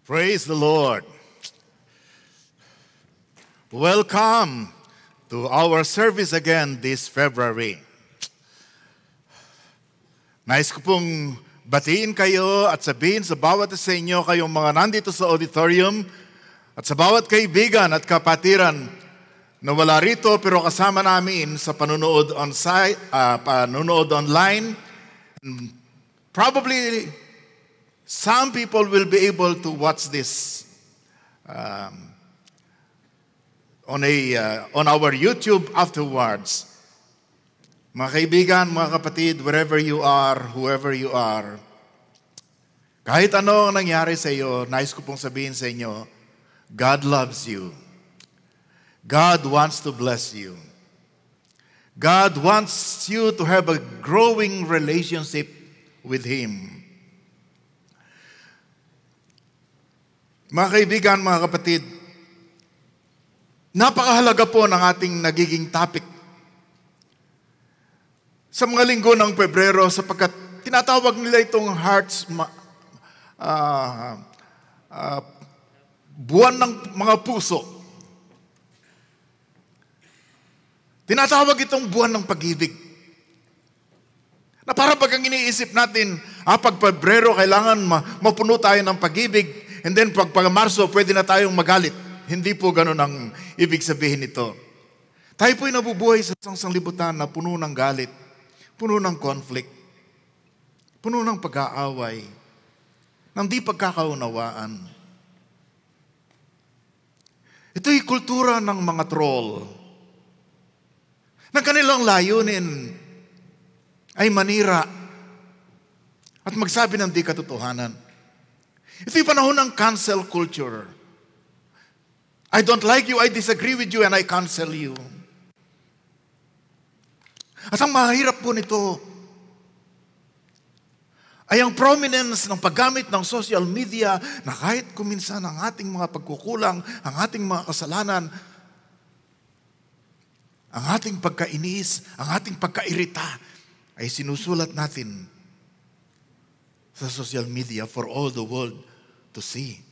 Praise the Lord. Welcome to our service again this February. Nais ko pong batiin kayo at sabihin sa bawat isa inyo kayong mga nandito sa auditorium at sa bawat kaibigan at kapatiran na wala rito pero kasama namin sa panunood online. Probably some people will be able to watch this on our YouTube afterwards. Mga kaibigan, mga kapatid, wherever you are, whoever you are, kahit ano ang nangyari sa iyo, nais ko pong sabihin sa inyo, God loves you. God wants to bless you. God wants you to have a growing relationship with Him. Mga kaibigan, mga kapatid, napakahalaga po ng ating nagiging topic sa mga linggo ng Pebrero sapagkat tinatawag nila itong buwan ng mga puso. Tinatawag itong buwan ng pag-ibig. Na para pag ang iniisip natin, pag Pebrero kailangan mapuno tayo ng pag-ibig, and then pag Marso pwede na tayong magalit. Hindi po ganun ang ibig sabihin nito. Tayo po'y nabubuhay sa isang sanglibutan na puno ng galit, puno ng conflict, puno ng pag-aaway, ng di pagkakaunawaan. Ito'y kultura ng mga troll, na kanilang layunin ay manira at magsabi ng di katotohanan. Ito'y panahon ng cancel culture. I don't like you, I disagree with you, and I cancel you. At ang mahirap po nito ay ang prominence ng paggamit ng social media na kahit kuminsan ang ating mga pagkukulang, ang ating mga kasalanan, ang ating pagkainis, ang ating pagkairita ay sinusulat natin sa social media for all the world to see.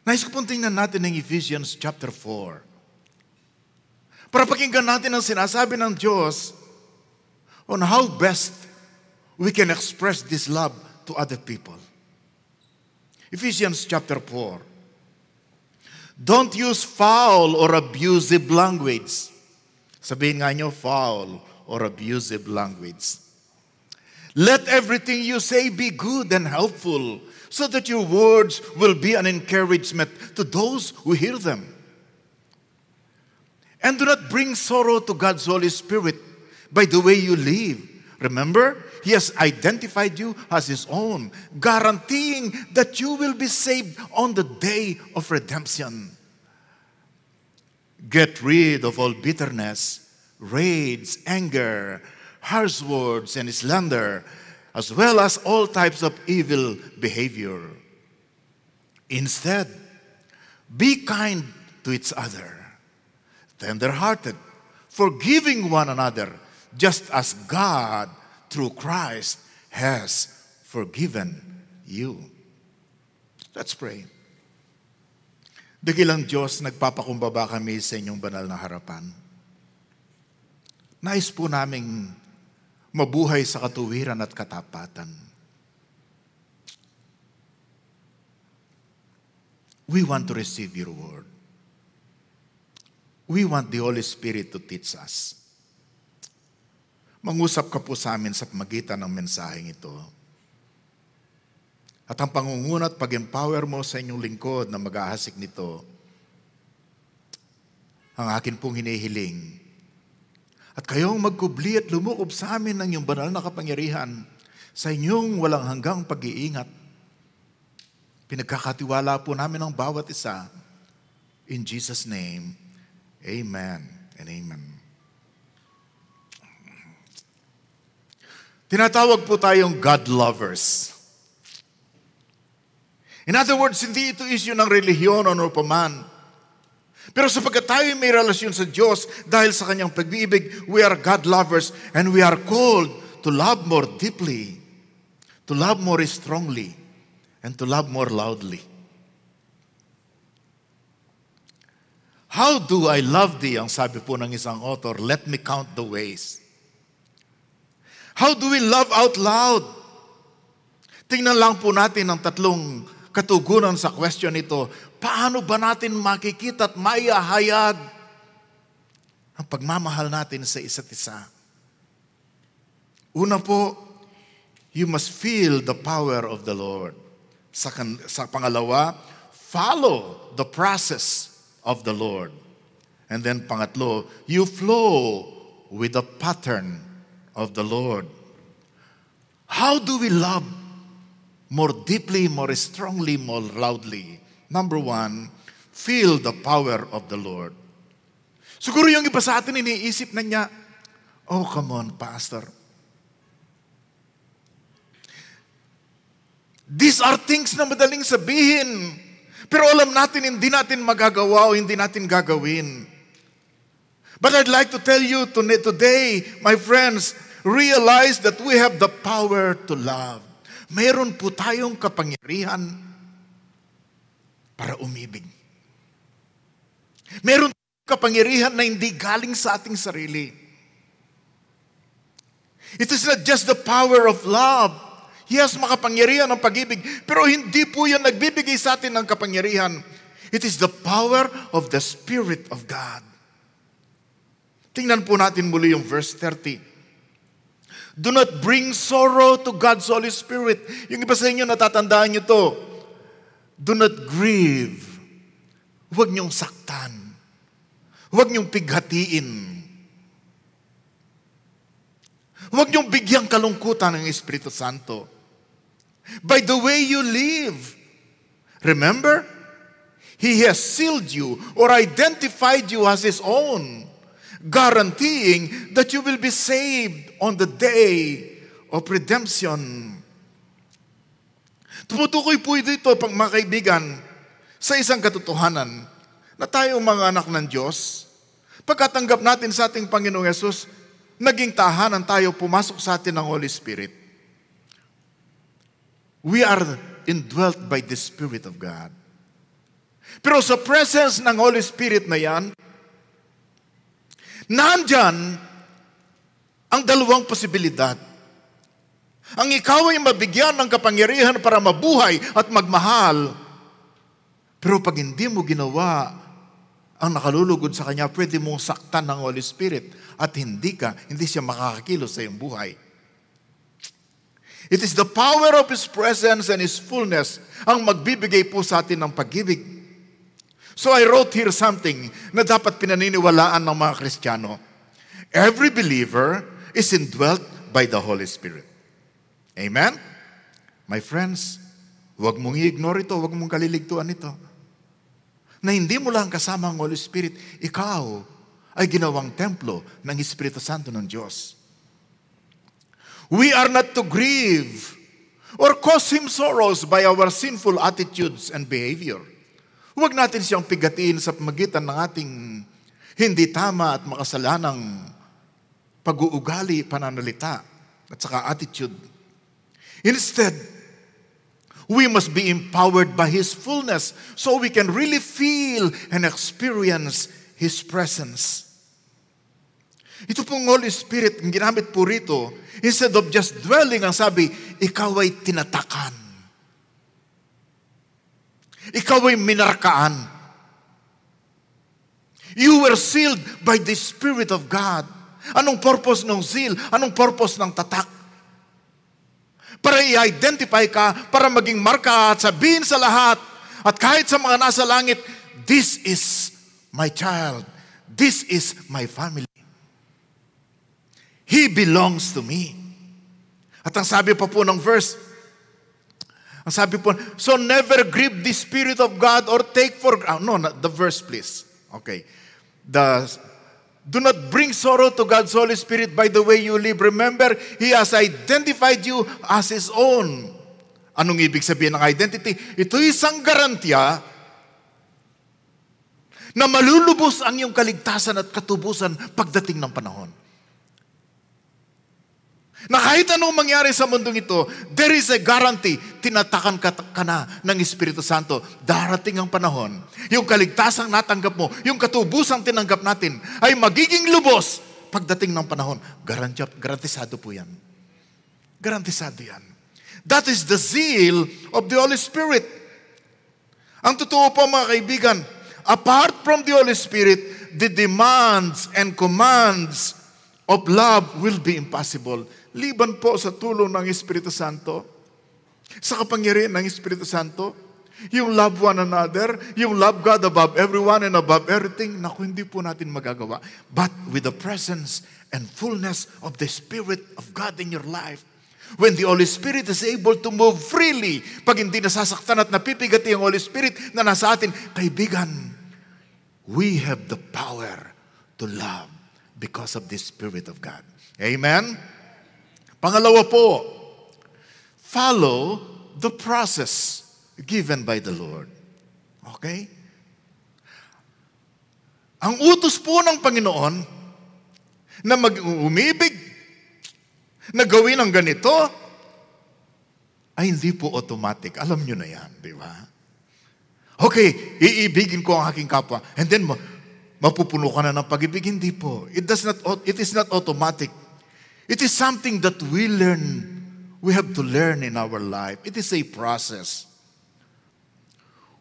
Nais ko pong tingnan natin ng Ephesians chapter 4. Para pakinggan natin ang sinasabi ng Diyos on how best we can express this love to other people. Ephesians chapter 4. Don't use foul or abusive language. Sabihin nga nyo, foul or abusive language. Let everything you say be good and helpful, so that your words will be an encouragement to those who hear them. And do not bring sorrow to God's Holy Spirit by the way you live. Remember, He has identified you as His own, guaranteeing that you will be saved on the day of redemption. Get rid of all bitterness, rage, anger, harsh words, and slander, as well as all types of evil behavior. Instead, be kind to each other, tender-hearted, forgiving one another, just as God, through Christ, has forgiven you. Let's pray. Dakilang Diyos, nagpapakumbaba kami sa inyong banal na harapan. Nais po naming mabuhay sa katuwiran at katapatan. We want to receive your word. We want the Holy Spirit to teach us. Mangusap ka po sa amin sa pamagitan ng mensaheng ito. At ang pangunguna at pag-empower mo sa inyong lingkod na mag-ahasik nito, ang akin pong hinihiling. At kayong magkubli at lumukob sa amin ng iyong banal na kapangyarihan sa inyong walang hanggang pag-iingat. Pinagkakatiwala po namin ang bawat isa. In Jesus' name, amen and amen. Tinatawag po tayong God lovers. In other words, hindi ito issue ng relihiyon o ano paman. Pero sapagkat tayo may relasyon sa Diyos dahil sa kanyang pag-ibig, we are God lovers and we are called to love more deeply, to love more strongly, and to love more loudly. How do I love thee? Ang sabi po ng isang author, let me count the ways. How do we love out loud? Tingnan lang po natin ang tatlong katugunan sa question ito. Paano ba natin makikita at maihahayag ang pagmamahal natin sa isa't isa? Una po, you must feel the power of the Lord. Sa pangalawa, follow the process of the Lord. And then pangatlo, you flow with the pattern of the Lord. How do we love more deeply, more strongly, more loudly? Number one, feel the power of the Lord. Siguro yung iba sa atin iniisip na niya, oh, come on, Pastor. These are things na madaling sabihin. Pero alam natin, hindi natin magagawa o hindi natin gagawin. But I'd like to tell you today, my friends, realize that we have the power to love. Mayroon po tayong kapangyarihan para umibig. Mayroon tayong kapangyarihan na hindi galing sa ating sarili. It is not just the power of love. Yes, makapangyarihan ng pag-ibig, pero hindi po yan nagbibigay sa atin ng kapangyarihan. It is the power of the Spirit of God. Tingnan po natin muli yung verse 30. Do not bring sorrow to God's Holy Spirit. Yung iba sa inyo, natatandaan nyo to. Do not grieve. Huwag niyong saktan. Huwag niyong pighatiin. Huwag niyong bigyang kalungkutan ng Espiritu Santo. By the way you live. Remember? He has sealed you or identified you as His own, guaranteeing that you will be saved on the day of redemption. Tumutukoy po dito, mga kaibigan, sa isang katotohanan na tayong mga anak ng Diyos, pagkatanggap natin sa ating Panginoong Yesus, naging tahanan tayo, pumasok sa atin ng Holy Spirit. We are indwelt by the Spirit of God. Pero sa presence ng Holy Spirit na yan, nandyan ang dalawang posibilidad. Ang ikaw ay mabigyan ng kapangyarihan para mabuhay at magmahal. Pero pag hindi mo ginawa ang nakalulugod sa Kanya, pwede mong saktan ng Holy Spirit at hindi siya makakakilos sa iyong buhay. It is the power of His presence and His fullness ang magbibigay po sa atin ng pag-ibig. So I wrote here something na dapat pinaniniwalaan ng mga Kristiyano. Every believer is indwelt by the Holy Spirit. Amen? My friends, huwag mong i-ignore ito, huwag mong kaliligtuan ito. Na hindi mo lang kasama ang Holy Spirit, ikaw ay ginawang templo ng Espiritu Santo ng Diyos. We are not to grieve or cause Him sorrows by our sinful attitudes and behavior. Huwag natin siyang pigatiin sa pamagitan ng ating hindi tama at makasalanang pag-uugali, pananalita, at saka attitude. Instead, we must be empowered by His fullness so we can really feel and experience His presence. Ito pong Holy Spirit, ang ginamit po rito, instead of just dwelling, ang sabi, ikaw ay tinatakan. Ikaw ay minarkaan. You were sealed by the Spirit of God. Anong purpose ng seal? Anong purpose ng tatak? Para i-identify ka, para maging marka at sabihin sa lahat, at kahit sa mga nasa langit, this is my child. This is my family. He belongs to me. At ang sabi pa po ng verse, ang sabi po, so never grieve the Spirit of God or take for, the verse please. Okay. Do not bring sorrow to God's Holy Spirit by the way you live. Remember, He has identified you as His own. Anong ibig sabihin ng identity? Ito isang garantiya na malulubos ang iyong kaligtasan at katubusan pagdating ng panahon. Na kahit anong mangyari sa mundong ito, there is a guarantee, tinatakan ka na ng Espiritu Santo. Darating ang panahon, yung kaligtasang natanggap mo, yung katubusang tinanggap natin, ay magiging lubos pagdating ng panahon. Garantisado po yan. Garantisado yan. That is the zeal of the Holy Spirit. Ang totoo po mga kaibigan, apart from the Holy Spirit, the demands and commands of love will be impossible. Liban po sa tulong ng Espiritu Santo, sa kapangyarihan ng Espiritu Santo, yung love one another, yung love God above everyone and above everything, naku, hindi po natin magagawa. But with the presence and fullness of the Spirit of God in your life, when the Holy Spirit is able to move freely, pag hindi nasasaktan at napipigati ang Holy Spirit na nasa atin, kaibigan, we have the power to love because of the Spirit of God. Amen? Pangalawa po, follow the process given by the Lord. Okay? Ang utos po ng Panginoon na umibig, na gawin ang ganito, ay hindi po automatic. Alam nyo na yan, di ba? Okay, iibigin ko ang aking kapwa, and then mapupuno ka na ng pag-ibig. Hindi po. It is not automatic. It is something that we learn. We have to learn in our life. It is a process.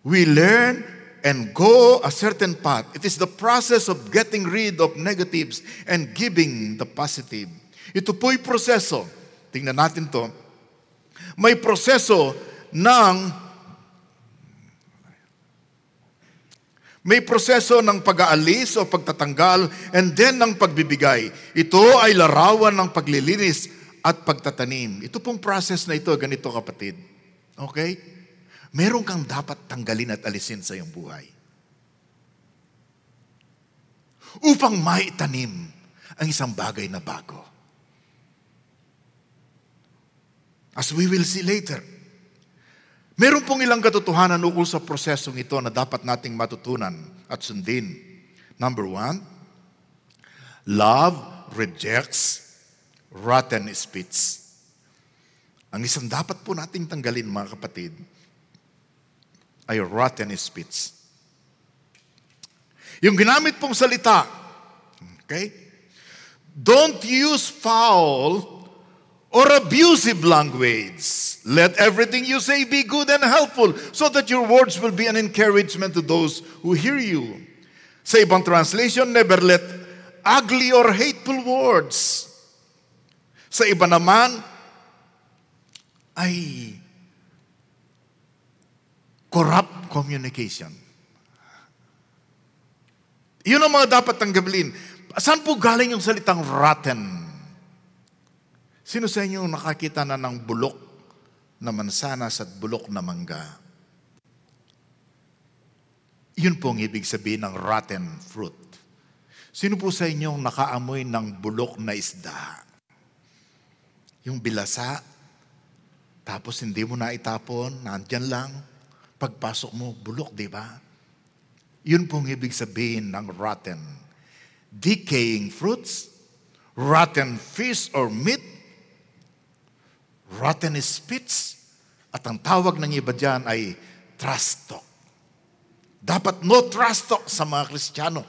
We learn and go a certain path. It is the process of getting rid of negatives and giving the positive. Ito po'y proseso. Tingnan natin to. May proseso ng pag-aalis o pagtatanggal, and then ng pagbibigay. Ito ay larawan ng paglilinis at pagtatanim. Ito pong process na ito, ganito kapatid. Okay? Meron kang dapat tanggalin at alisin sa iyong buhay. Upang maitanim ang isang bagay na bago. As we will see later. Meron pong ilang katotohanan ukol sa prosesong ito na dapat nating matutunan at sundin. Number 1, love rejects rotten speech. Ang isang dapat po nating tanggalin, mga kapatid, ay rotten speech. Yung ginamit pong salita, okay? Don't use foul or abusive language. Let everything you say be good and helpful, so that your words will be an encouragement to those who hear you. Sa ibang translation, never let ugly or hateful words. Sa iba naman, ay corrupt communication. Yun ang mga dapat tanggalin. Saan po galing yung salitang rotten? Sino sa inyo nakakita na ng bulok na mansanas at bulok na mangga? Yun po ang ibig sabihin ng rotten fruit. Sino po sa inyo nakaamoy ng bulok na isda? Yung bilasa, tapos hindi mo na itapon, nandyan lang, pagpasok mo, bulok, di ba? Yun po ang ibig sabihin ng rotten. Decaying fruits, rotten fish or meat, rotten speech, at ang tawag ng iba dyan ay trash talk. Dapat no trash talk sa mga Kristiyano.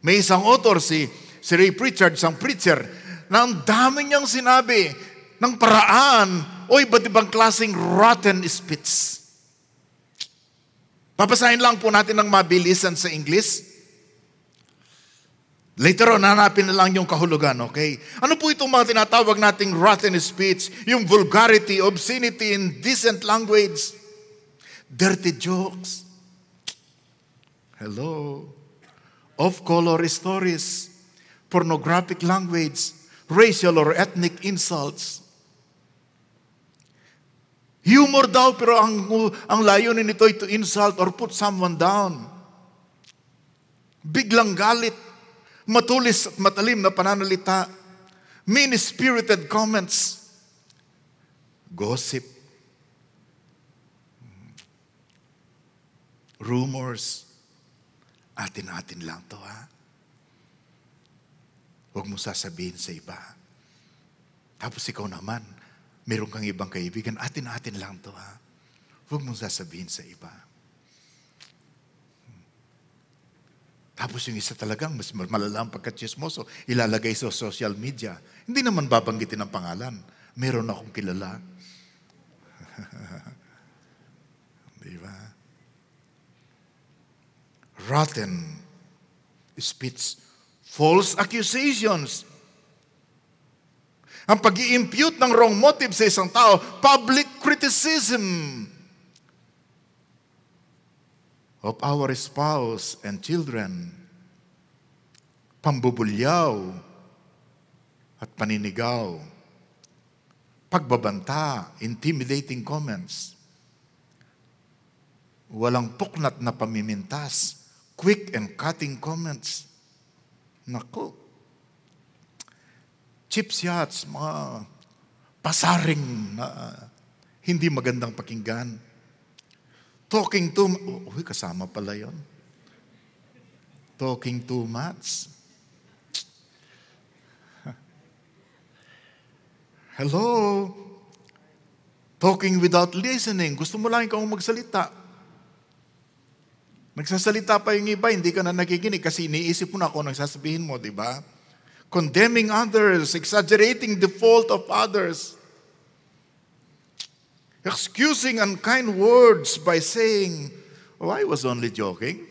May isang author, si Ray Pritchard, isang preacher, na ang dami niyang sinabi ng paraan o iba't ibang klaseng rotten speech. Papasahin lang po natin ng mabilisan sa English. Later on, hanapin na lang yung kahulugan, okay? Ano po itong mga tinatawag nating rotten speech? Yung vulgarity, obscenity, indecent language, dirty jokes, hello, off-color stories, pornographic language, racial or ethnic insults. Humor daw, pero ang layunin nito ay to insult or put someone down. Biglang galit, matulis at matalim na pananalita, mean-spirited comments, gossip, rumors. Atin-atin lang to, ha? Huwag mo sasabihin sa iba. Tapos ikaw naman, meron kang ibang kaibigan, atin-atin lang to ha. Huwag mong sasabihin sa iba. Tapos yung isa talagang mas malalang pagka-chismoso, ilalagay sa social media. Hindi naman babanggitin ang pangalan. Meron akong kilala. Diba? Rotten speech, false accusations. Ang pag-i-impute ng wrong motive sa isang tao, public criticism of our spouse and children, pambubulyaw at paninigaw, pagbabanta, intimidating comments, walang puknat na pamimintas, quick and cutting comments. Naku, cheap shots, mga pasaring na hindi magandang pakinggan. Talking too much. Kasama pala yun. Talking too much. Hello? Talking without listening. Gusto mo lang ikaw magsalita. Nagsasalita pa yung iba, hindi ka na nakikinig kasi iniisip mo na kung nagsasabihin mo, di ba? Condemning others, exaggerating the fault of others. Excusing unkind words by saying, "Oh, I was only joking."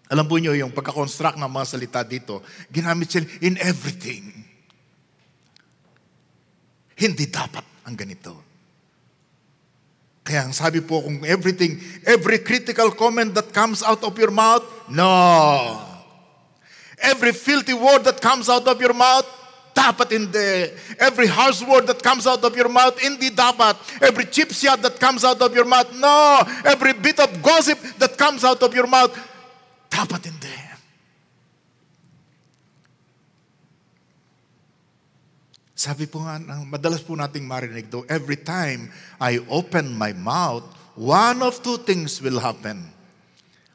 Alam po niyo, yung pagka-construct ng mga salita dito, ginamit sila in everything. Hindi dapat ang ganito. Kaya ang sabi po kung everything, every critical comment that comes out of your mouth, no. Every filthy word that comes out of your mouth, dapat hindi. Every harsh word that comes out of your mouth, hindi dapat. Every cheap shot that comes out of your mouth, no. Every bit of gossip that comes out of your mouth, dapat hindi. Sabi po nga, madalas po nating marinig do, every time I open my mouth, one of two things will happen.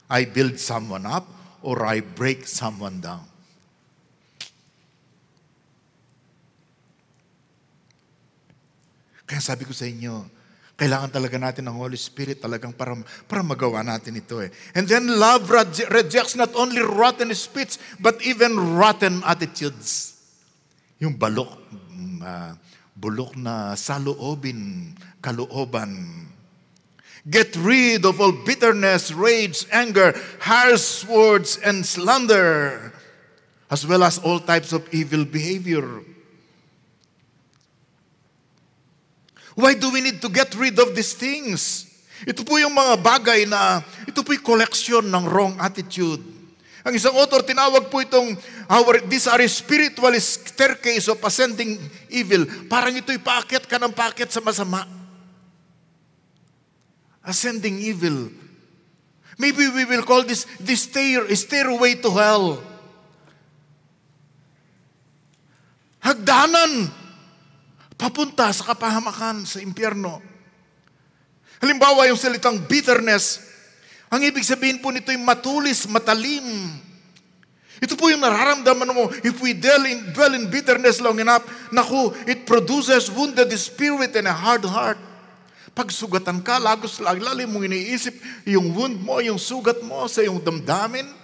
I build someone up or I break someone down. Kaya sabi ko sa inyo, kailangan talaga natin ng Holy Spirit talagang para magawa natin ito eh. And then love rejects not only rotten speech, but even rotten attitudes. Yung bulok na saloobin, kalooban. Get rid of all bitterness, rage, anger, harsh words, and slander, as well as all types of evil behavior. Why do we need to get rid of these things? Ito po yung mga bagay na, ito po yung collection ng wrong attitude. Ang isang author, tinawag po itong, these are spiritual staircase of ascending evil. Parang ito'y paakyat ka ng paakyat sa masama. Ascending evil. Maybe we will call this stairway to hell. Hagdanan papunta sa kapahamakan, sa impyerno. Halimbawa, yung salitang bitterness, ang ibig sabihin po nito yung matulis, matalim. Ito po yung nararamdaman mo, if we dwell in bitterness long enough, naku, it produces wounded spirit and a hard heart. Pag sugatan ka, lalim mong iniisip, yung wound mo, yung sugat mo sa iyong damdamin,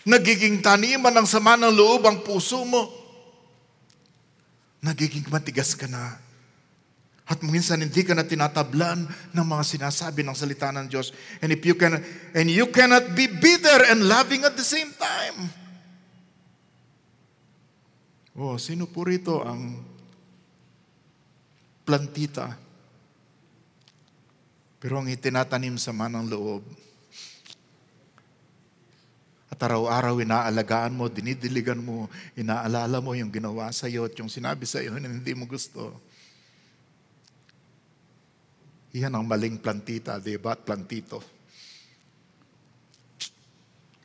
nagiging taniman ng sama ng loob ang puso mo. Nagiging matigas ka na. At minsan hindi ka na tinatablan ng mga sinasabi ng salita ng Diyos. And you cannot be bitter and loving at the same time. Oh, sino po rito ang plantita? Pero ang itinatanim sa manang loob. At araw-araw inaalagaan mo, dinidiligan mo, inaalala mo yung ginawa sa iyo at yung sinabi sa iyo na hindi mo gusto. Iyan ang maling plantita, di ba? At plantito.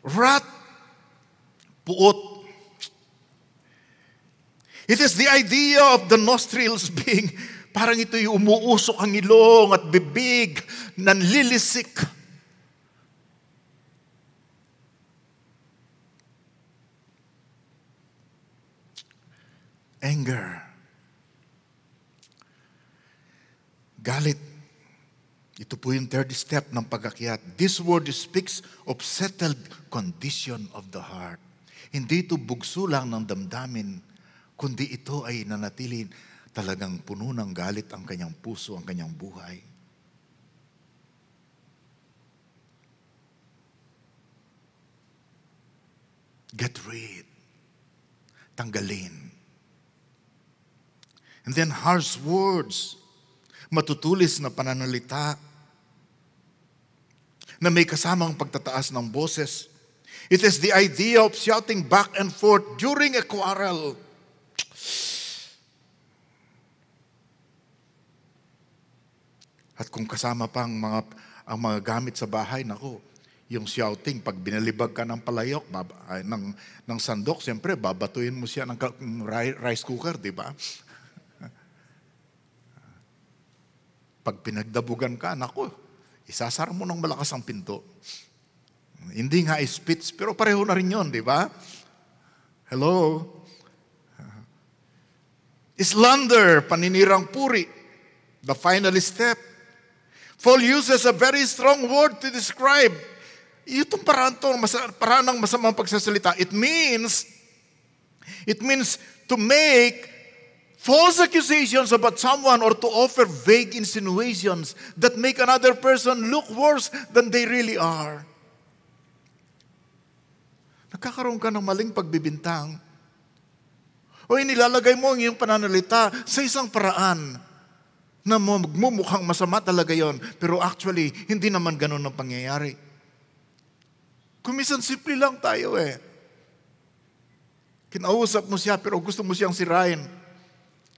Wrath, puot. It is the idea of the nostrils being, parang ito'y umuusok ang ilong at bibig, nanlilisik. anger. Galit. Ito po yung third step ng pag-akyat. This word speaks of settled condition of the heart. Hindi ito bugso lang ng damdamin, kundi ito ay nanatili talagang puno ng galit ang kanyang puso, ang kanyang buhay. Get rid. Tanggalin. And then harsh words. Matutulis na pananalita na may kasamang pagtataas ng boses. It is the idea of shouting back and forth during a quarrel. At kung kasama pa ang mga gamit sa bahay, nako, yung shouting, pag binalibag ka ng palayok, ng sandok, siyempre, babatuin mo siya ng rice cooker, di ba? Pag pinagdabugan ka, nako, isasara mo ng malakas ang pinto. Hindi nga spits, pero pareho na rin yun, di ba? Hello? Slander, paninirang puri. The final step. Paul uses a very strong word to describe. Itong paraan ng masamang pagsasalita. It means to make false accusations about someone or to offer vague insinuations that make another person look worse than they really are. Nagkakaroon ka ng maling pagbibintang. O inilalagay mo ang iyong pananalita sa isang paraan na magmumukhang masama talaga yon, pero actually, hindi naman ganun ang pangyayari. Kumisan simple lang tayo Kinausap mo siya, pero gusto mo siyang sirain.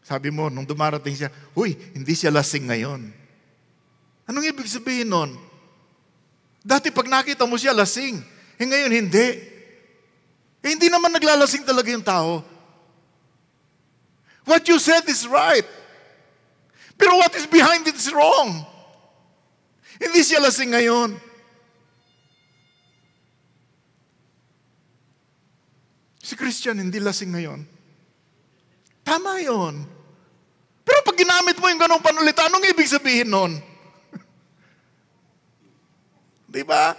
Sabi mo, nung dumarating siya, uy, hindi siya lasing ngayon. Anong ibig sabihin nun? Dati pag nakita mo siya lasing, ngayon hindi. Hindi naman naglalasing talaga yung tao. What you said is right. Pero what is behind it is wrong. Hindi siya lasing ngayon. Si Christian hindi lasing ngayon. Tama yun. Pero pag ginamit mo yung ganong panulita, anong ibig sabihin nun? Diba?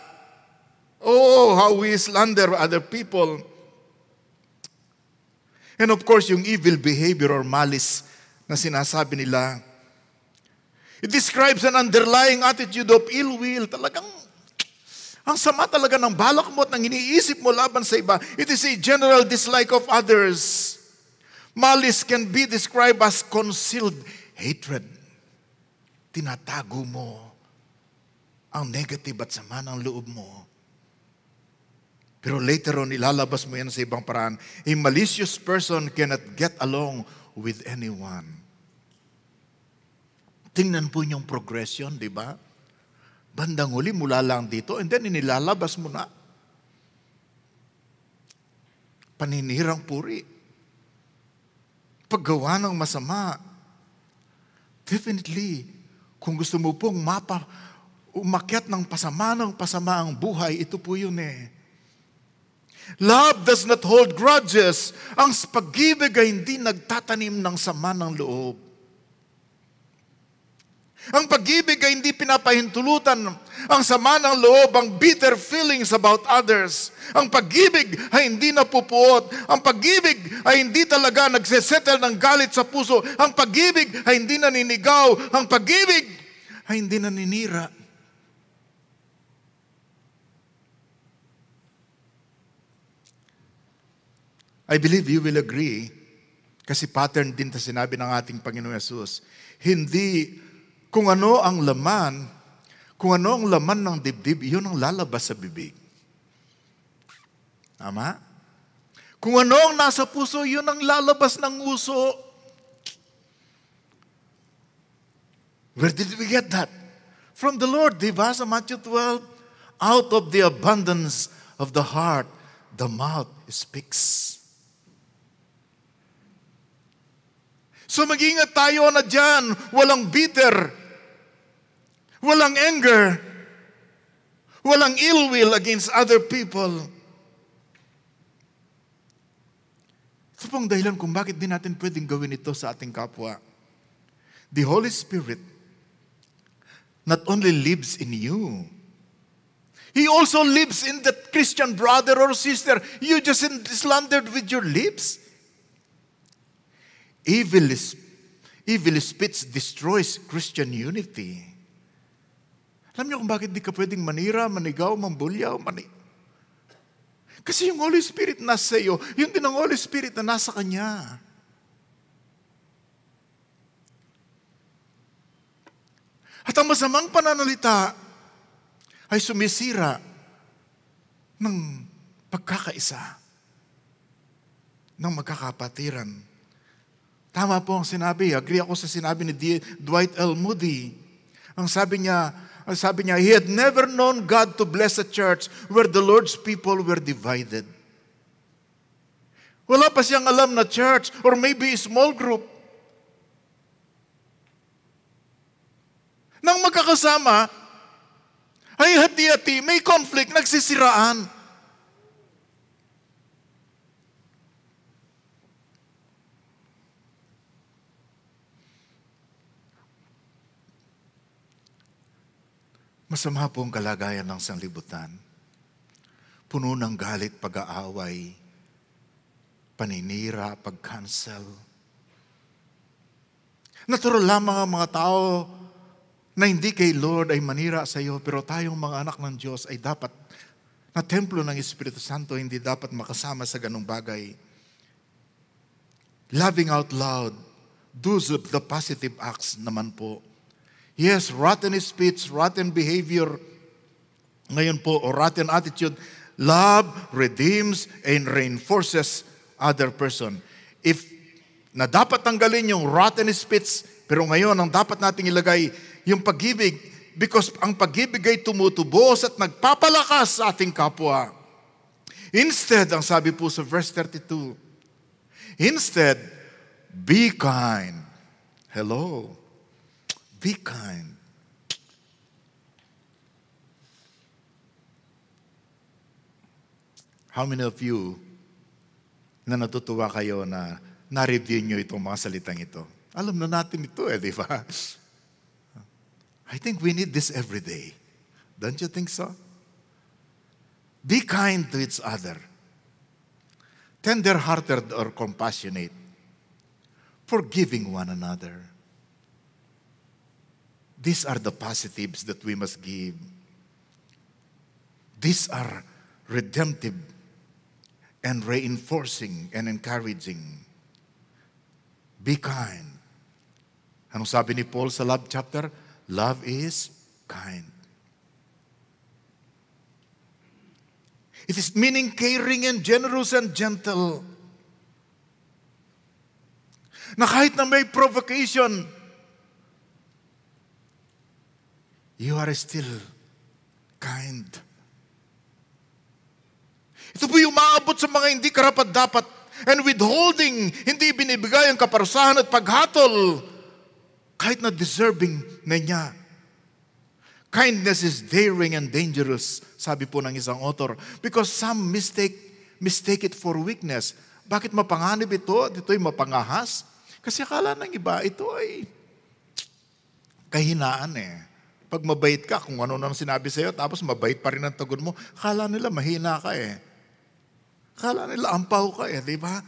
Oh, how we slander other people. And of course, yung evil behavior or malice na sinasabi nila, it describes an underlying attitude of ill will. Talagang, ang sama talaga ng balak mo at ng iniisip mo laban sa iba. It is a general dislike of others. Malice can be described as concealed hatred. Tinatago mo ang negative at sama ng loob mo. Pero later on, ilalabas mo yan sa ibang paraan. A malicious person cannot get along with anyone. Tingnan po yung progression, di ba? Bandang huli, mula lang dito, and then inilalabas mo na. Paninirang puri. Paggawa ng masama. Definitely, kung gusto mo pong umakyat ng pasama ang buhay, ito po yun Love does not hold grudges. Ang pag-ibig ay hindi nagtatanim ng sama ng loob. Ang pag-ibig ay hindi pinapahintulutan ang sama ng loob, ang bitter feelings about others. Ang pag-ibig ay hindi napupuot. Ang pag-ibig ay hindi talaga nagsesettle ng galit sa puso. Ang pag-ibig ay hindi naninigaw. Ang pag-ibig ay hindi naninira. I believe you will agree, kasi pattern din na sinabi ng ating Panginoon Yesus, hindi kung ano ang laman ng dibdib, yun ang lalabas sa bibig. Tama? Kung ano ang nasa puso, yun ang lalabas ng uso. Where did we get that? From the Lord, di ba? Sa Matthew 12, out of the abundance of the heart, the mouth speaks. So mag-ingat tayo na dyan, walang bitter, walang anger, walang ill will against other people. Ito pong dahilan kung bakit din natin pwedeng gawin ito sa ating kapwa. The Holy Spirit not only lives in you, He also lives in that Christian brother or sister. You just slandered with your lips. Evil speech destroys Christian unity. Alam niyo kung bakit di ka pwedeng manira, manigaw, mambulyaw, kasi yung Holy Spirit nasa iyo, yung din ang Holy Spirit na nasa Kanya. At ang masamang pananalita ay sumisira ng pagkakaisa, ng magkakapatiran. Tama po ang sinabi. Agree ako sa sinabi ni Dwight L. Moody. Ang sabi niya, he had never known God to bless a church where the Lord's people were divided. Wala pa siyang alam na church or maybe a small group nang magkakasama ay hati-hati, may conflict, nagsisiraan. Masama po ang kalagayan ng sanlibutan. Puno ng galit, pag-aaway, paninira, pag-cancel. Natural lamang ang mga tao na hindi kay Lord ay manira sa iyo, pero tayong mga anak ng Diyos ay dapat, na templo ng Espiritu Santo, hindi dapat makasama sa ganung bagay. Loving out loud, do the positive acts naman po. Yes, rotten speech, rotten behavior, ngayon po, o rotten attitude, love redeems and reinforces other person. If na dapat tanggalin yung rotten speech, pero ngayon, ang dapat nating ilagay, yung pag-ibig, because ang pag-ibig ay tumutubos at nagpapalakas sa ating kapwa. Instead, ang sabi po sa verse 32, instead, be kind. Hello. Be kind. How many of you na natutuwa kayo na na-review nyo itong mga salitang ito? Alam na natin ito di ba? I think we need this every day. Don't you think so? Be kind to each other. Tender-hearted or compassionate. Forgiving one another. These are the positives that we must give. These are redemptive and reinforcing and encouraging. Be kind. Anong sabi ni Paul sa love chapter? Love is kind. It is meaning caring and generous and gentle. Na kahit na may provocation, you are still kind. Ito po yung maabot sa mga hindi karapat-dapat and withholding, hindi binibigay ang kaparusahan at paghatol kahit na deserving na niya. Kindness is daring and dangerous, sabi po ng isang author, because some mistake it for weakness. Bakit mapanganib ito? Ito'y mapangahas? Kasi akala ng iba, ito ay kahinaan Pag mabait ka, kung ano nang sinabi sa'yo, tapos mabait pa rin ang tugon mo, akala nila mahina ka Akala nila ampaw ka di ba?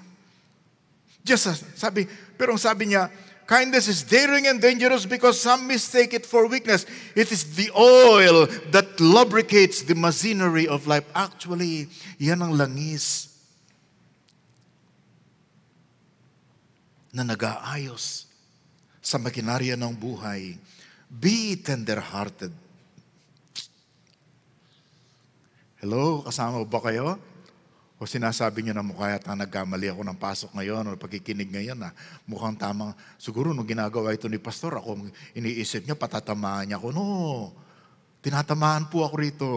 Pero ang sabi niya, kindness is daring and dangerous because some mistake it for weakness. It is the oil that lubricates the machinery of life. Actually, yan ang langis na nag-aayos sa makinarya ng buhay. Be tender-hearted. Hello, kasama ba kayo? O sinasabi nyo na mukha yata nagkamali ako ng pasok ngayon o pagkikinig ngayon na mukhang tamang, siguro nung ginagawa ito ni Pastor, ako iniisip niya, patatamaan niya ako. No, tinatamaan po ako rito.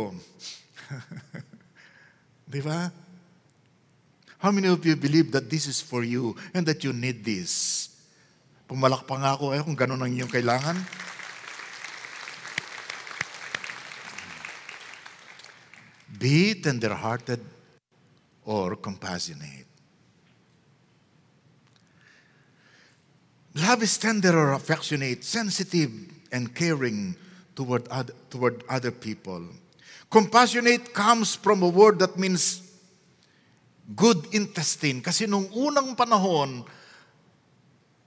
Di ba? How many of you believe that this is for you and that you need this? Pumalakpang ako kung ganun ang inyong kailangan. Be tender-hearted or compassionate. Love is tender or affectionate, sensitive, and caring toward other people. Compassionate comes from a word that means good intestine. Kasi nung unang panahon,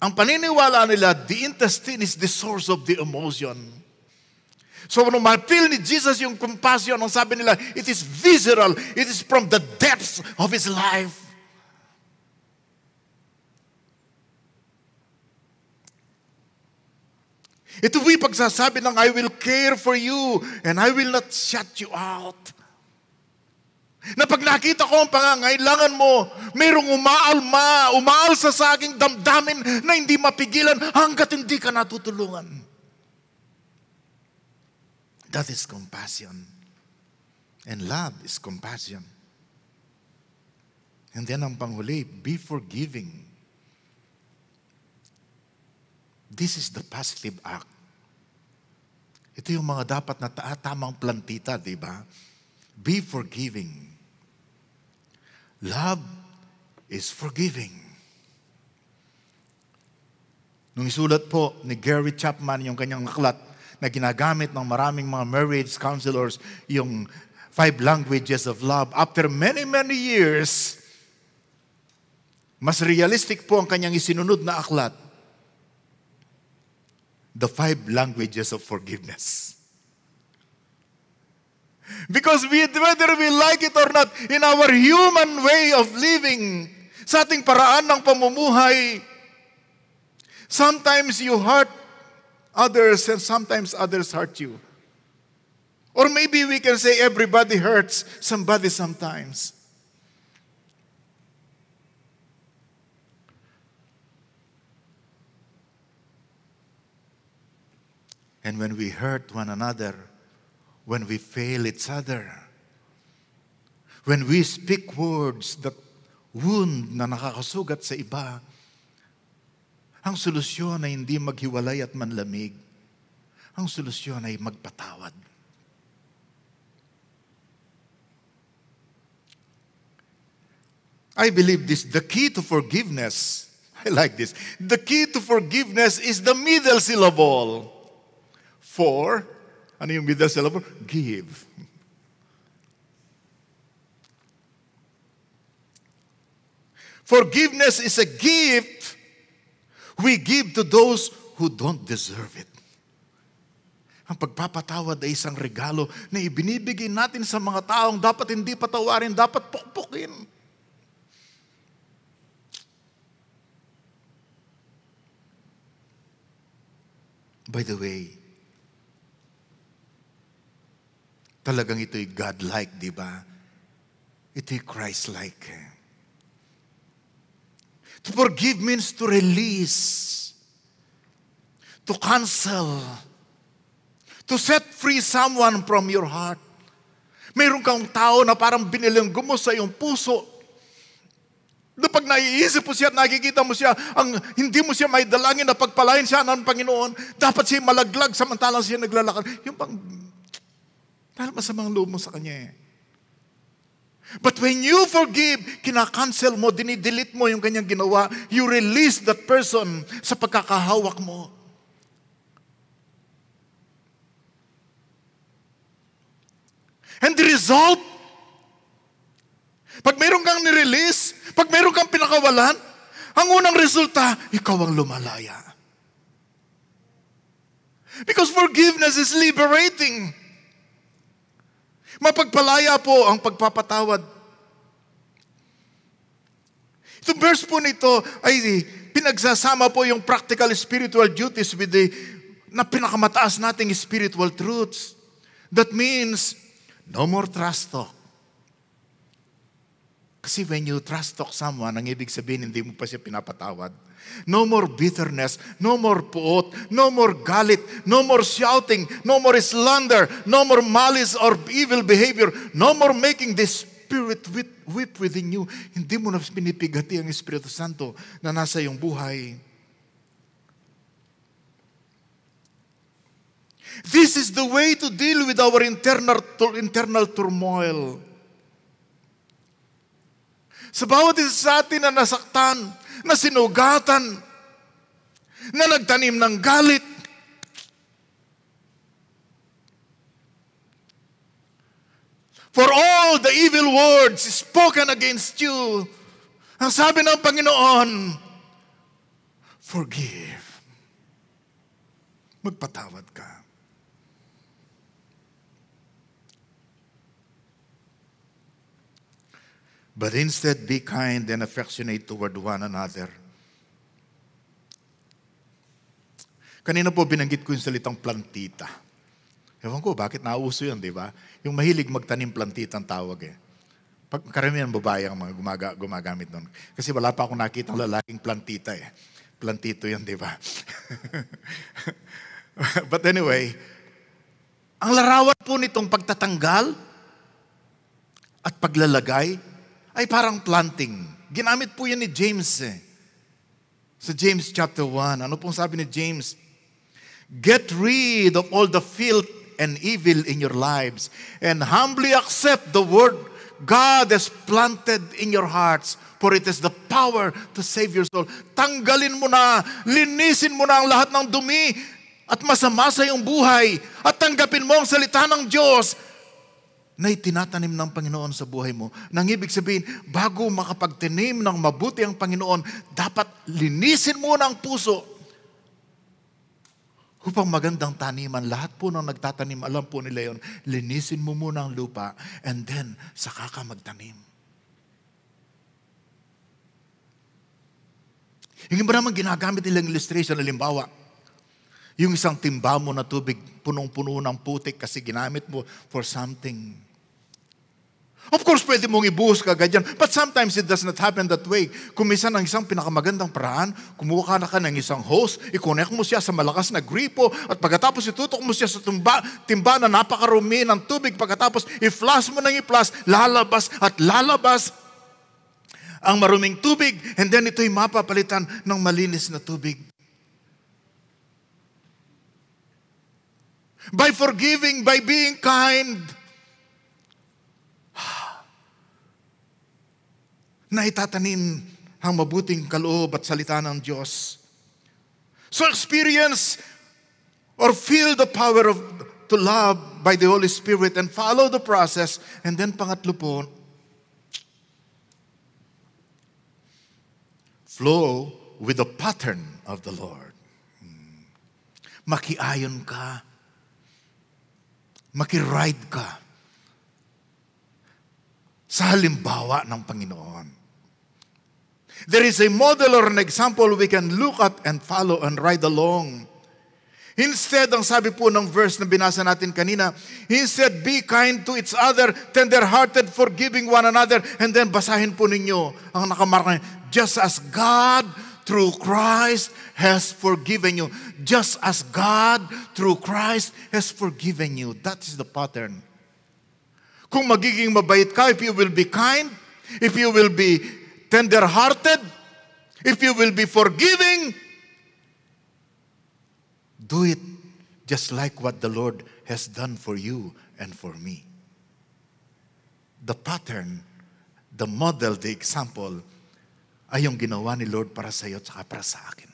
ang paniniwala nila, the intestine is the source of the emotion. So nung ma-feel ni Jesus yung compassion, ang sabi nila, it is visceral, it is from the depths of His life. Ito po'y pagsasabi ng, I will care for you and I will not shut you out. Na pag nakita ko ang pangangailangan mo, mayroong umaalsa sa aking damdamin na hindi mapigilan hanggat hindi ka natutulungan. That is compassion. And love is compassion. And then ang panghuli, be forgiving. This is the positive act. Ito yung mga dapat na tamang plantita, di ba? Be forgiving. Love is forgiving. Nung isulat po ni Gary Chapman yung kanyang aklat na ginagamit ng maraming mga marriage counselors, yung 5 languages of love, after many, many years, mas realistic po ang kanyang isinunod na aklat. The 5 languages of forgiveness. Because whether we like it or not, in our human way of living, sa ating paraan ng pamumuhay, sometimes you hurt others and sometimes others hurt you. Or maybe we can say everybody hurts somebody sometimes. And when we hurt one another, when we fail each other, when we speak words that wound na nakakasugat sa iba, ang solusyon ay hindi maghiwalay at manlamig. Ang solusyon ay magpatawad. I believe this, the key to forgiveness, I like this, the key to forgiveness is the middle syllable. For, ano yung middle syllable? Give. Forgiveness is a gift we give to those who don't deserve it. Ang pagpapatawad ay isang regalo na ibinibigay natin sa mga taong dapat hindi patawarin, dapat pukpukin. By the way, talagang ito'y God-like, di ba? Ito'y Christ-like. To forgive means to release, to cancel, to set free someone from your heart. Mayroon kang tao na parang binilanggo mo sa iyong puso. Na pag naiisip mo siya at nakikita mo siya, hindi mo siya may dalangin na pagpalain siya ng Panginoon, dapat siya malaglag samantalang siya naglalakad. Yung pang dahil masamang loob mo sa kanya eh. But when you forgive, kinakancel mo, dinidelete mo yung kanyang ginawa, you release that person sa pagkakahawak mo. And the result, pag mayroon kang nirelease, pag mayroon kang pinakawalan, ang unang resulta, ikaw ang lumalaya. Because forgiveness is liberating. Mapagpalaya po ang pagpapatawad. Itong verse po nito ay pinagsasama po yung practical spiritual duties with na pinakamataas nating spiritual truths. That means, no more trust talk. Kasi when you trust talk someone, ang ibig sabihin, hindi mo pa siya pinapatawad. No more bitterness, no more puot, no more galit, no more shouting, no more slander, no more malice or evil behavior, no more making the Spirit weep within you. Hindi mo na pinipigati ang Espiritu Santo na nasa iyong buhay. This is the way to deal with our internal turmoil. Sa bawat isa sa atin na nasaktan, na sinugatan, na nagtanim ng galit. For all the evil words spoken against you, ang sabi ng Panginoon, forgive. Magpatawad ka. But instead, be kind and affectionate toward one another. Kanina po binanggit ko yung salitang plantita. Ewan ko, bakit nauso yun, di ba? Yung mahilig magtanim plantita ang tawag eh. Karamihan babae ang mga gumagamit nun. Kasi wala pa akong nakita ng lalaking plantita eh. Plantito yun, di ba? But anyway, ang larawan po nitong pagtatanggal at paglalagay ay parang planting. Ginamit po yan ni James eh. Sa James chapter 1, ano pong sabi ni James? Get rid of all the filth and evil in your lives and humbly accept the word God has planted in your hearts, for it is the power to save your soul. Tanggalin mo na, linisin mo na ang lahat ng dumi at masama sa iyong buhay at tanggapin mo ang salita ng Diyos na itinatanim ng Panginoon sa buhay mo. Nang ibig sabihin, bago makapagtanim ng mabuti ang Panginoon, dapat linisin mo ang puso upang magandang taniman. Lahat po ng nagtatanim, alam po nila yun, linisin mo muna ang lupa and then saka ka magtanim. Yung ba naman ginagamit nilang illustration, halimbawa, yung isang timba mo na tubig, punong-puno ng putik kasi ginamit mo for something. Of course, pwede mong ibuhos ka ganyan, but sometimes it does not happen that way. Kung minsan ang isang pinakamagandang paraan, kumuha ka ng isang hose, i-connect mo siya sa malakas na gripo, at pagkatapos itutok mo siya sa timba na napakarumi ng tubig, pagkatapos i-flush mo ng i-flush, lalabas at lalabas ang maruming tubig, and then ito'y mapapalitan ng malinis na tubig. By forgiving, by being kind, na itatanim ang mabuting kaloob at salita ng Diyos. So experience or feel the power of to love by the Holy Spirit and follow the process. And then pangatlo po, flow with the pattern of the Lord. Makiayon ka. Makiride ka sa halimbawa ng Panginoon. There is a model or an example we can look at and follow and ride along. Instead, ang sabi po ng verse na binasa natin kanina, instead, be kind to each other, tender-hearted, forgiving one another, and then basahin po ninyo ang nakamarka, just as God through Christ has forgiven you. Just as God through Christ has forgiven you. That is the pattern. Kung magiging mabait ka, if you will be kind, if you will be tender-hearted, if you will be forgiving, do it just like what the Lord has done for you and for me. The pattern, the model, the example, ay yung ginawa ni Lord para sa iyo at saka para sa akin.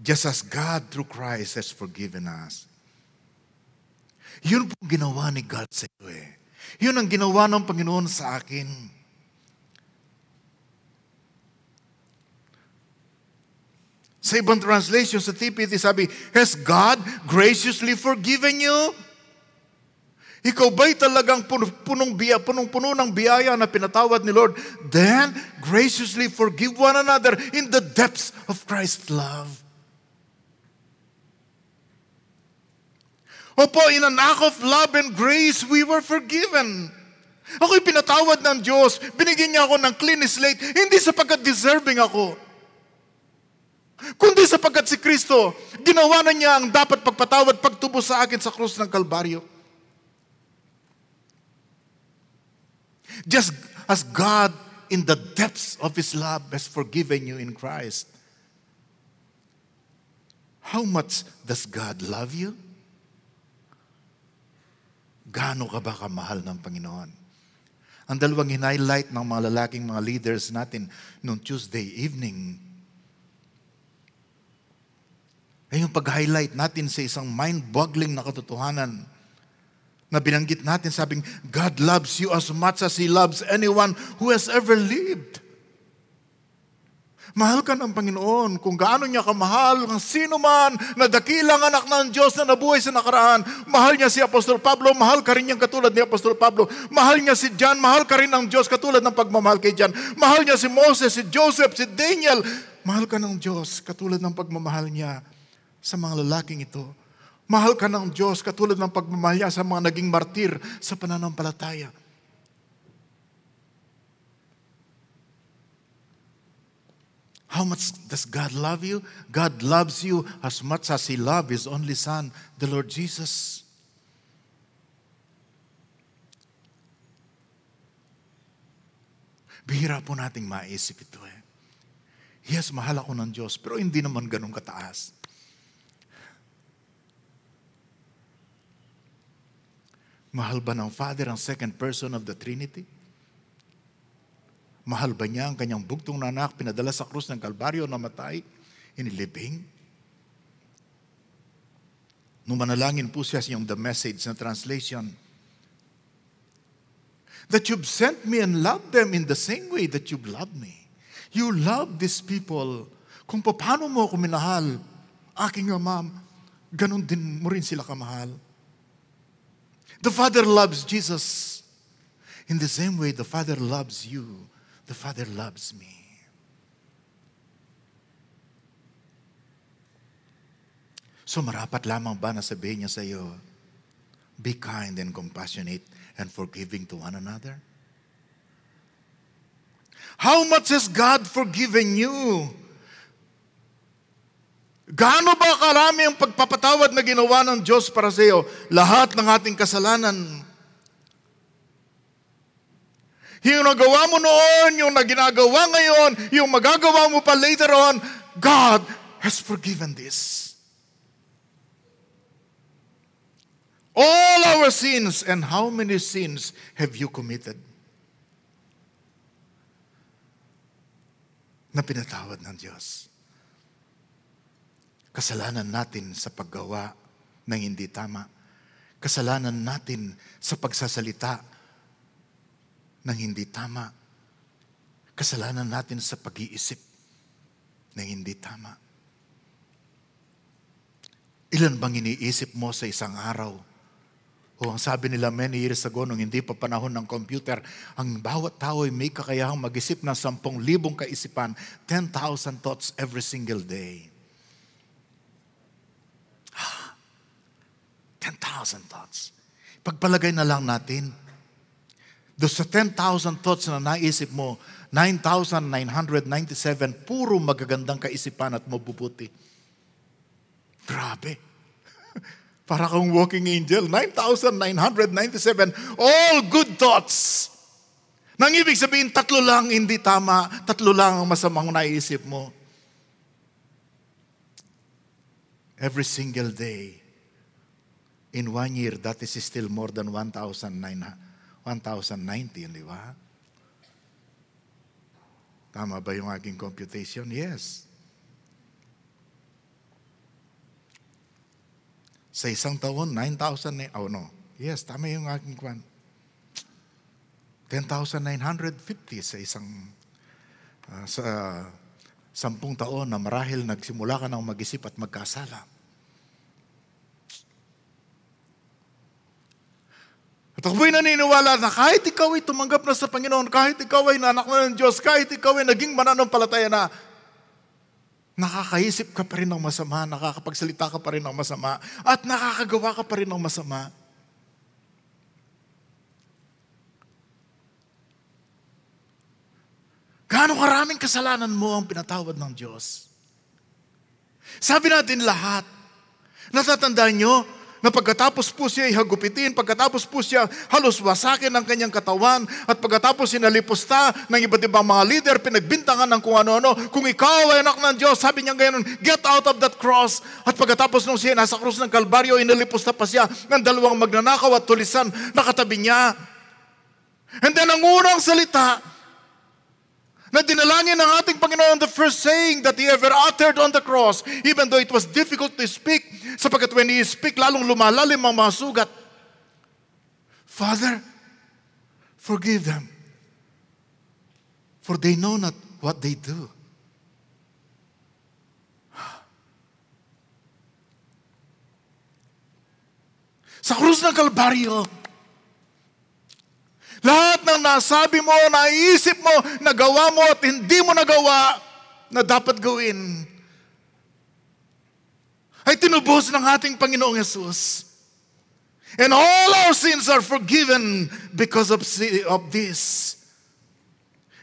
Just as God through Christ has forgiven us. Yun po ginawa ni God sa iyo eh. Yun ang ginawa ng Panginoon sa akin. Sa ibang translation, sa TPT sabi, has God graciously forgiven you? Ikaw ba'y talagang punong-puno ng biyaya na pinatawad ni Lord? Then, graciously forgive one another in the depths of Christ's love. Opo, in an act of love and grace, we were forgiven. Ako'y pinatawad ng Diyos. Binigyan niya ako ng clean slate, hindi sapagkat deserving ako, kundi sapagkat si Kristo, ginawa na niya ang dapat pagpatawad pagtubo sa akin sa krus ng Kalbaryo. Just as God in the depths of His love has forgiven you in Christ, how much does God love you? Gaano ka ba kamahal ng Panginoon? Ang dalawang hinighlight ng mga lalaking mga leaders natin noong Tuesday evening ay yung pag-highlight natin sa isang mind-boggling na katotohanan na binanggit natin, sabing, God loves you as much as He loves anyone who has ever lived. Mahal ka ng Panginoon kung gaano niya kamahal ang sino man na dakilang anak ng Diyos na nabuhay sa nakaraan. Mahal niya si Apostol Pablo, mahal ka rin niyang katulad ni Apostol Pablo. Mahal niya si John, mahal ka rin ng Diyos katulad ng pagmamahal kay John. Mahal niya si Moses, si Joseph, si Daniel. Mahal ka ng Diyos katulad ng pagmamahal niya sa mga lalaking ito. Mahal ka ng Diyos katulad ng pagmamahal niya sa mga naging martir sa pananampalataya. How much does God love you? God loves you as much as He loved His only Son, the Lord Jesus. Bihira po nating maisip ito eh. Yes, mahal ako ng Diyos, pero hindi naman ganun kataas. Mahal ba ng Father ang second person of the Trinity? Mahal ba niya ang kanyang bugtong na anak, pinadala sa krus ng Kalbaryo, namatay, inilibing? Nung manalangin po siya yung The Message na translation, that you've sent me and loved them in the same way that you've loved me. You love these people. Kung paano mo ako minahal, aking Ama, ganun din mo rin sila kamahal. The Father loves Jesus. In the same way, the Father loves you. The Father loves me. So marapat lamang ba na sabihin niya sa iyo, be kind and compassionate and forgiving to one another? How much has God forgiven you? Gaano ba karami ang pagpapatawad na ginawa ng Diyos para sa iyo? Lahat ng ating kasalanan. Yung nagawa mo noon, yung ginagawa ngayon, yung magagawa mo pa later on, God has forgiven this. All our sins, and how many sins have you committed? Na pinatawad ng Diyos. Kasalanan natin sa paggawa ng hindi tama. Kasalanan natin sa pagsasalita ng hindi tama. Kasalanan natin sa pag-iisip ng hindi tama. Ilan bang iniisip mo sa isang araw? O ang sabi nila many years ago, nung hindi pa panahon ng computer, ang bawat tao ay may kakayahang mag-isip ng 10,000 kaisipan, 10,000 thoughts every single day. 10,000 thoughts. Pagpalagay na lang natin, doon sa 10,000 thoughts na naisip mo, 9,997 puro magagandang kaisipan at mabubuti. Grabe. Para kang walking angel, 9,997, all good thoughts. Nang ibig sabihin, 3 lang hindi tama, 3 lang ang masamang naisip mo. Every single day, in 1 year, that is still more than 1,090, di ba? Tama ba yung aking computation? Yes. Sa isang taon, 9,000, oh no. Yes, tama yung aking kwan. 10,950 sa isang, sa 10 taon na marahil nagsimula ka ng mag-isip at magkasala. At ako'y naniniwala na kahit ikaw ay tumanggap na sa Panginoon, kahit ikaw ay anak na ng Diyos, kahit ikaw ay naging mananampalataya na, nakakaisip ka pa rin ng masama, nakakapagsalita ka pa rin ng masama, at nakakagawa ka pa rin ng masama. Gaano karaming kasalanan mo ang pinatawad ng Diyos? Sabi natin lahat, natatandaan nyo, na pagkatapos po siya ihagupitin, pagkatapos po siya halos wasakin ng kanyang katawan, at pagkatapos sinalipusta ng iba't ibang mga leader, pinagbintangan ng kung ano-ano, kung ikaw ay anak ng Diyos, sabi niya ngayon, get out of that cross. At pagkatapos nung siya nasa krus ng Kalbaryo, inalipusta pa siya ng 2 magnanakaw at tulisan na katabi niya. And then ang unang salita na dinalangin ng ating Panginoon, the first saying that He ever uttered on the cross, even though it was difficult to speak, sapagkat when He speak, lalong lumalalim ang mga sugat. Father, forgive them, for they know not what they do. Sa krus ng Kalbaryo, lahat ng nasabi mo, naisip mo, nagawa mo at hindi mo nagawa na dapat gawin, ay tinubos ng ating Panginoong Yesus. And all our sins are forgiven because of this.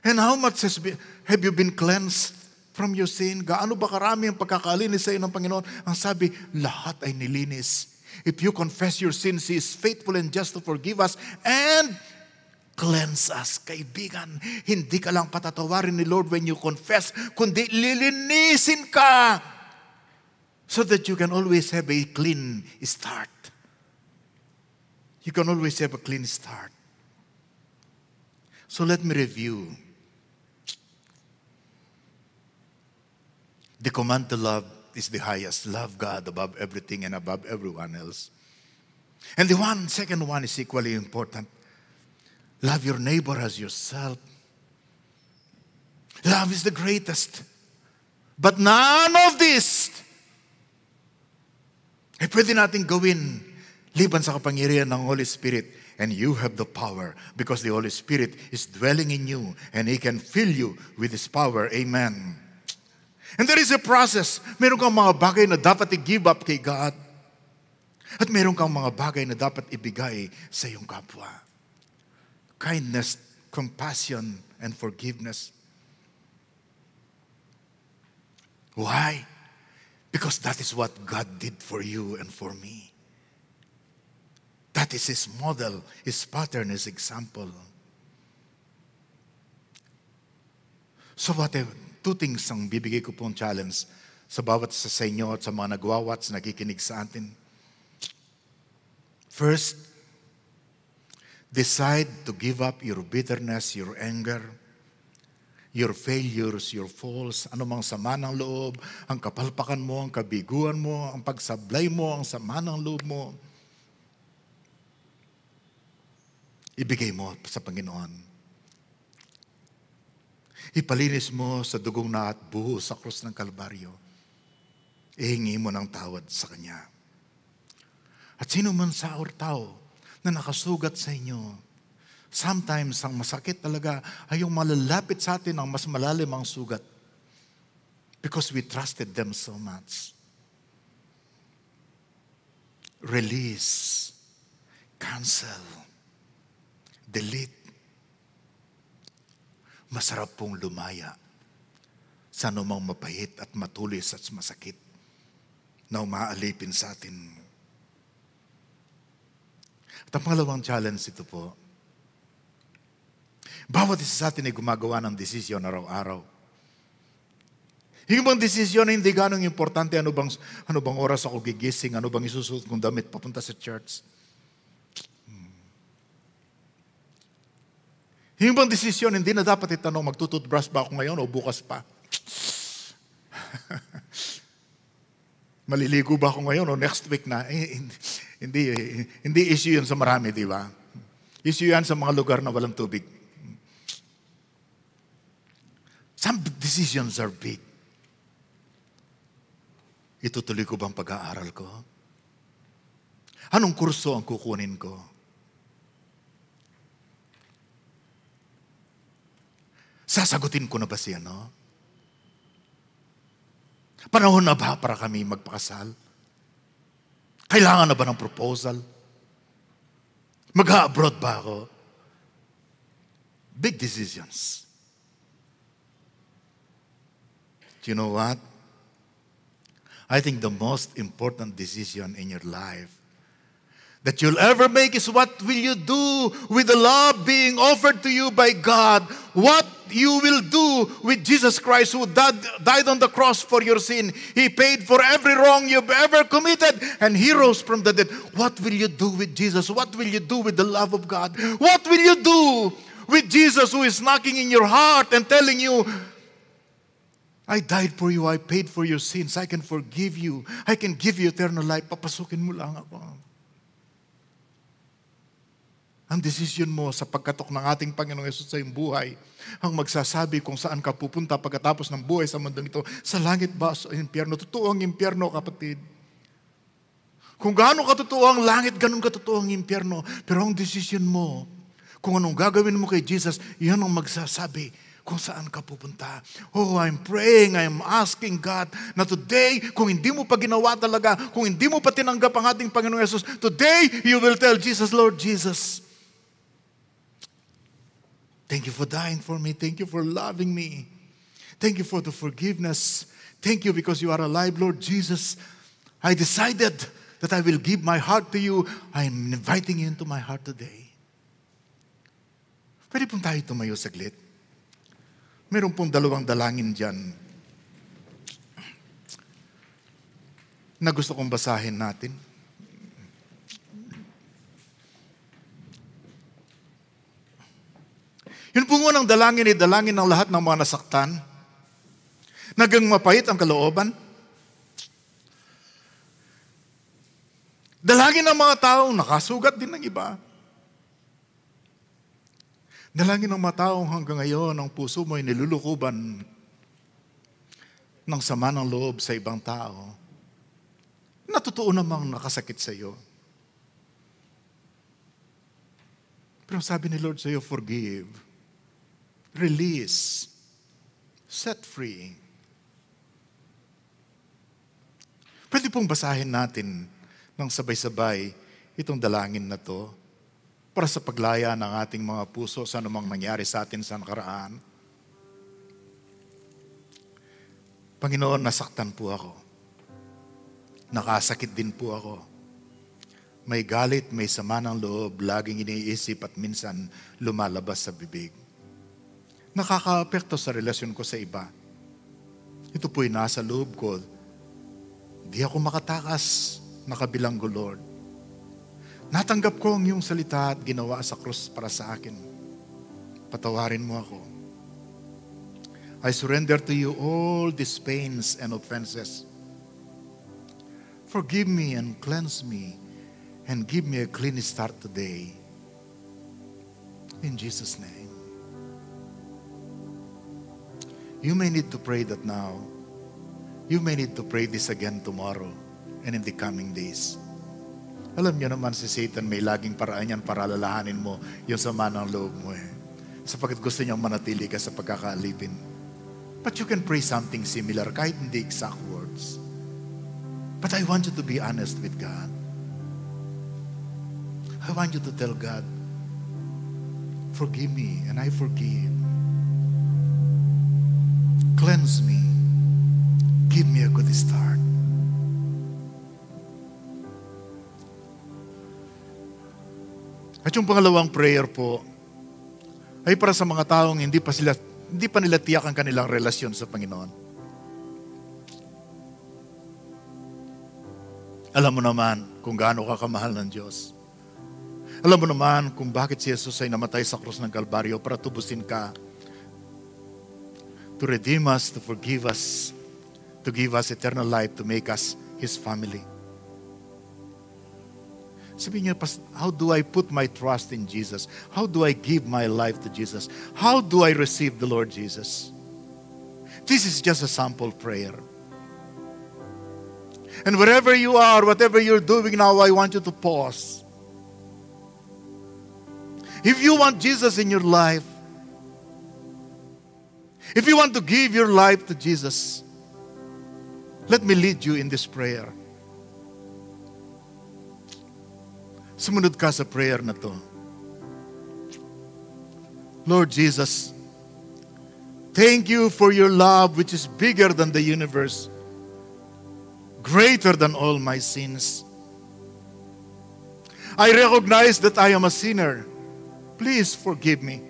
And how much have you been cleansed from your sin? Gaano ba karami ang pagkakalinis sa iyo ng Panginoon? Ang sabi, lahat ay nilinis. If you confess your sins, He is faithful and just to forgive us and cleanse us. Kaibigan, hindi ka lang patatawarin ni Lord when you confess, kundi lilinisin ka so that you can always have a clean start. You can always have a clean start. So let me review. The command to love is the highest. Love God above everything and above everyone else. And the second one is equally important. Love your neighbor as yourself. Love is the greatest. But none of this ay pwede natin gawin liban sa kapangyarihan ng Holy Spirit. And you have the power because the Holy Spirit is dwelling in you and He can fill you with His power. Amen. And there is a process. Meron kang mga bagay na dapat i-give up kay God. At meron kang mga bagay na dapat ibigay sa iyong kapwa. Kindness, compassion, and forgiveness. Why? Because that is what God did for you and for me. That is His model, His pattern, His example. So whatever, two things ang bibigay ko pong challenge sa bawat isa sa inyo at sa mga nagwawats, nakikinig sa atin. First, decide to give up your bitterness, your anger, your failures, your faults, anumang sama ng loob, ang kapalpakan mo, ang kabiguan mo, ang pagsablay mo, ang sama ng loob mo. Ibigay mo sa Panginoon. Ipalinis mo sa dugong na at buho sa krus ng Kalbaryo. Ihingi mo ng tawad sa Kanya. At sino man sa tao na nakasugat sa inyo, sometimes ang masakit talaga ay yung malalapit sa atin ang mas malalim ang sugat. Because we trusted them so much. Release, cancel, delete. Masarap pong lumaya sa anumang mapahit at matulis at masakit na umaalipin sa atin. At ang pangalawang challenge ito po, bawat isa sa atin ay gumagawa ng desisyon araw-araw. Yung bang desisyon na hindi ganong importante, ano bang oras ako gigising, ano bang isusuot kong damit papunta sa church. Yung bang desisyon, hindi na dapat itanong, magtututbrush ba ako ngayon o bukas pa? Maliligo ba ako ngayon o next week na? Hindi issue yun sa marami, di ba? Issue yan sa mga lugar na walang tubig. Some decisions are big. Itutuloy ko bang pag-aaral ko? Anong kurso ang kukunin ko? Sasagutin ko na ba siya, no? Panahon na ba para kami magpakasal? Kailangan na ba ng proposal? Mag-abroad ba ako? Big decisions. Do you know what? I think the most important decision in your life that you'll ever make is what will you do with the love being offered to you by God? What you will do with Jesus Christ who died on the cross for your sin. He paid for every wrong you've ever committed and He rose from the dead. What will you do with Jesus? What will you do with the love of God? What will you do with Jesus who is knocking in your heart and telling you, I died for you, I paid for your sins, I can forgive you, I can give you eternal life, papasukin mo lang ako. Ang desisyon mo sa pagkatok ng ating Panginoong Yesus sa iyong buhay, ang magsasabi kung saan ka pupunta pagkatapos ng buhay sa mundong ito, sa langit ba o sa impyerno? Totoo ang impyerno, kapatid. Kung gaano katotoo ang langit, ganun katotoo ang impyerno. Pero ang desisyon mo, kung anong gagawin mo kay Jesus, yan ang magsasabi kung saan ka pupunta. Oh, I'm praying, I'm asking God na today, kung hindi mo pa ginawa talaga, kung hindi mo pa tinanggap ang ating Panginoong Yesus, today, you will tell Jesus, Lord Jesus, thank you for dying for me. Thank you for loving me. Thank you for the forgiveness. Thank you because you are alive, Lord Jesus. I decided that I will give my heart to you. I am inviting you into my heart today. Pwede pong tayo tumayo saglit. Meron pong dalawang dalangin dyan na gusto kong basahin natin. Yun po unang dalangin ay dalangin ng lahat ng mga nasaktan. Nagang mapait ang kalooban. Dalangin ng mga taong nakasugat din ng iba. Dalangin ng mga taong hanggang ngayon ang puso mo ay nilulukuban ng sama ng loob sa ibang tao na totoo namang nakasakit sa iyo. Pero sabi ni Lord sa iyo, forgive. Release, set free. Pwede pong basahin natin ng sabay-sabay itong dalangin na to para sa paglaya ng ating mga puso sa anumang nangyari sa atin sa nakaraan. Panginoon, nasaktan po ako. Nakasakit din po ako. May galit, may sama ng loob, laging iniisip at minsan lumalabas sa bibig. Nakaka-apekto sa relasyon ko sa iba. Ito po'y nasa loob ko. Di ako makatakas na kabilanggo, Lord. Natanggap ko ang iyong salita at ginawa sa krus para sa akin. Patawarin mo ako. I surrender to you all these pains and offenses. Forgive me and cleanse me and give me a clean start today. In Jesus' name. You may need to pray that now. You may need to pray this again tomorrow and in the coming days. Alam niyo naman si Satan may laging paraan yan para lalahanin mo yung sama ng loob mo sapagkat gusto niyang manatili ka sa pagkakaalipin. But you can pray something similar kahit hindi exact words. But I want you to be honest with God. I want you to tell God, forgive me and I forgive. Cleanse me. Give me a good start. At yung pangalawang prayer po ay para sa mga taong hindi pa nila tiyak ang kanilang relasyon sa Panginoon. Alam mo naman kung gaano ka kamahal ng Diyos. Alam mo naman kung bakit si Jesus ay namatay sa krus ng Kalbaryo para tubusin ka, to redeem us, to forgive us, to give us eternal life, to make us His family. Sabi niya, how do I put my trust in Jesus? How do I give my life to Jesus? How do I receive the Lord Jesus? This is just a sample prayer. And wherever you are, whatever you're doing now, I want you to pause. If you want Jesus in your life, if you want to give your life to Jesus, let me lead you in this prayer. Sumunod ka sa prayer na to. Lord Jesus, thank you for your love which is bigger than the universe, greater than all my sins. I recognize that I am a sinner. Please forgive me.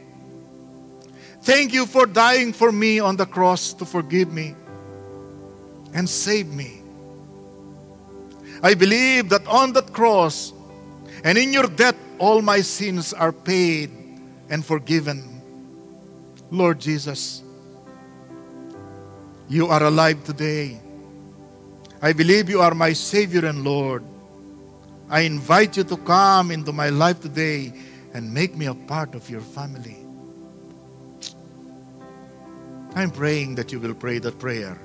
Thank you for dying for me on the cross to forgive me and save me. I believe that on that cross and in your death, all my sins are paid and forgiven. Lord Jesus, you are alive today. I believe you are my Savior and Lord. I invite you to come into my life today and make me a part of your family. I'm praying that you will pray that prayer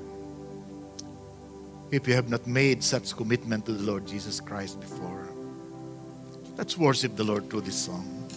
if you have not made such commitment to the Lord Jesus Christ before. Let's worship the Lord through this song.